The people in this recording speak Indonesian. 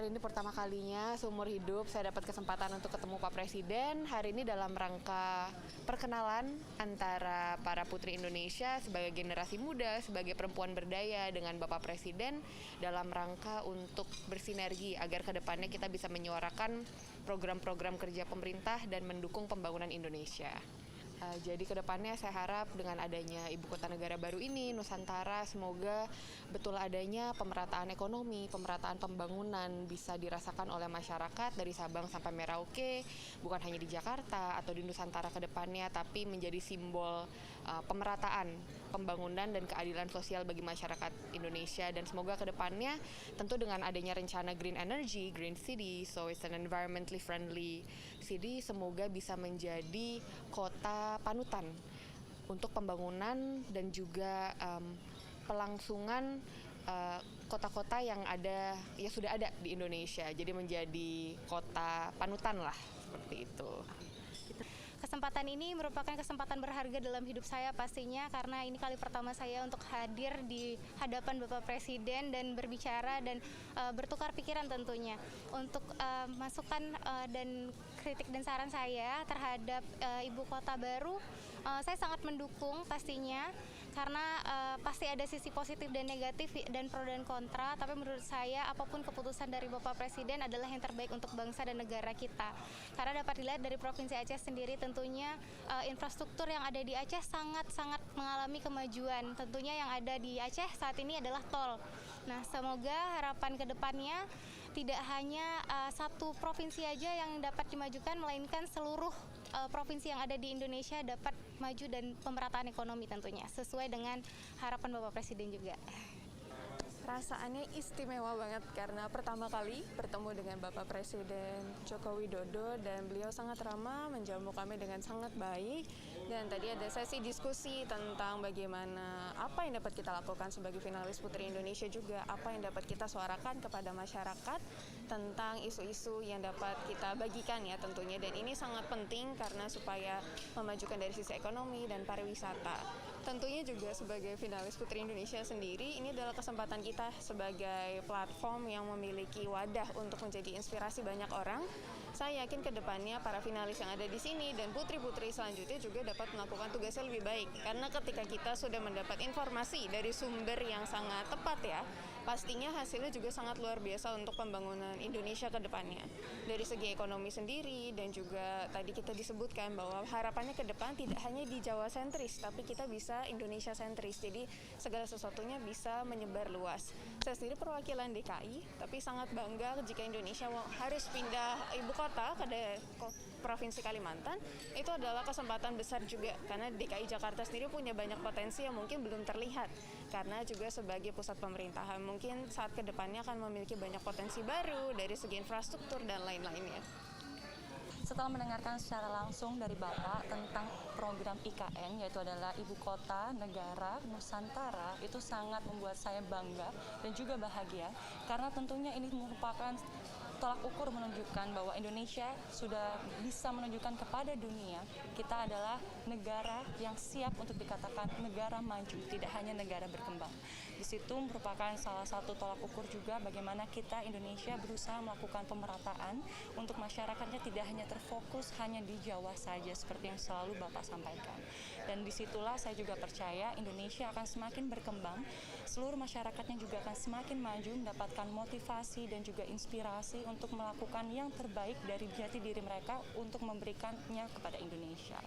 hari ini pertama kalinya seumur hidup saya dapat kesempatan untuk ketemu Pak Presiden. Hari ini dalam rangka perkenalan antara para putri Indonesia sebagai generasi muda, sebagai perempuan berdaya dengan Bapak Presiden dalam rangka untuk bersinergi agar kedepannya kita bisa menyuarakan program-program kerja pemerintah dan mendukung pembangunan Indonesia. Jadi kedepannya saya harap dengan adanya Ibu Kota Negara baru ini, Nusantara, semoga betul adanya pemerataan ekonomi, pemerataan pembangunan bisa dirasakan oleh masyarakat dari Sabang sampai Merauke, bukan hanya di Jakarta atau di Nusantara kedepannya, tapi menjadi simbol pemerataan, pembangunan dan keadilan sosial bagi masyarakat Indonesia. Dan semoga kedepannya tentu dengan adanya rencana Green Energy, Green City, so it's an environmentally friendly city, semoga bisa menjadi kota panutan untuk pembangunan dan juga pelangsungan kota-kota yang ada ya sudah ada di Indonesia. Jadi menjadi kota panutan lah, seperti itu. Kesempatan ini merupakan kesempatan berharga dalam hidup saya pastinya, karena ini kali pertama saya untuk hadir di hadapan Bapak Presiden dan berbicara dan bertukar pikiran tentunya untuk masukan dan kritik dan saran saya terhadap ibu kota baru. Saya sangat mendukung pastinya, karena pasti ada sisi positif dan negatif dan pro dan kontra, tapi menurut saya apapun keputusan dari Bapak Presiden adalah yang terbaik untuk bangsa dan negara kita. Karena dapat dilihat dari Provinsi Aceh sendiri, tentunya infrastruktur yang ada di Aceh sangat-sangat mengalami kemajuan. Tentunya yang ada di Aceh saat ini adalah tol. Nah, semoga harapan ke depannya tidak hanya satu provinsi aja yang dapat dimajukan, melainkan seluruh provinsi yang ada di Indonesia dapat maju dan pemerataan ekonomi tentunya, sesuai dengan harapan Bapak Presiden juga. Perasaannya istimewa banget karena pertama kali bertemu dengan Bapak Presiden Joko Widodo dan beliau sangat ramah, menjamu kami dengan sangat baik. Dan tadi ada sesi diskusi tentang bagaimana apa yang dapat kita lakukan sebagai finalis Putri Indonesia, juga apa yang dapat kita suarakan kepada masyarakat tentang isu-isu yang dapat kita bagikan ya tentunya. Dan ini sangat penting karena supaya memajukan dari sisi ekonomi dan pariwisata. Tentunya juga sebagai finalis Putri Indonesia sendiri, ini adalah kesempatan kita sebagai platform yang memiliki wadah untuk menjadi inspirasi banyak orang. Saya yakin ke depannya para finalis yang ada di sini dan putri-putri selanjutnya juga dapat melakukan tugasnya lebih baik. Karena ketika kita sudah mendapat informasi dari sumber yang sangat tepat ya, pastinya hasilnya juga sangat luar biasa untuk pembangunan Indonesia ke depannya. Dari segi ekonomi sendiri dan juga tadi kita disebutkan bahwa harapannya ke depan tidak hanya di Jawa sentris, tapi kita bisa Indonesia sentris. Jadi segala sesuatunya bisa menyebar luas. Saya sendiri perwakilan DKI, tapi sangat bangga jika Indonesia harus pindah ibu kota ke Provinsi Kalimantan. Itu adalah kesempatan besar juga karena DKI Jakarta sendiri punya banyak potensi yang mungkin belum terlihat. Karena juga sebagai pusat pemerintahan mungkin saat kedepannya akan memiliki banyak potensi baru dari segi infrastruktur dan lain-lainnya. Setelah mendengarkan secara langsung dari Bapak tentang program IKN, yaitu adalah Ibu Kota Negara Nusantara, itu sangat membuat saya bangga dan juga bahagia, karena tentunya ini merupakan tolak ukur menunjukkan bahwa Indonesia sudah bisa menunjukkan kepada dunia kita adalah negara yang siap untuk dikatakan negara maju, tidak hanya negara berkembang. Di situ merupakan salah satu tolak ukur juga bagaimana kita Indonesia berusaha melakukan pemerataan untuk masyarakatnya tidak hanya terfokus hanya di Jawa saja seperti yang selalu Bapak sampaikan. Dan disitulah saya juga percaya Indonesia akan semakin berkembang, seluruh masyarakatnya juga akan semakin maju, mendapatkan motivasi dan juga inspirasi untuk melakukan yang terbaik dari jati diri mereka untuk memberikannya kepada Indonesia.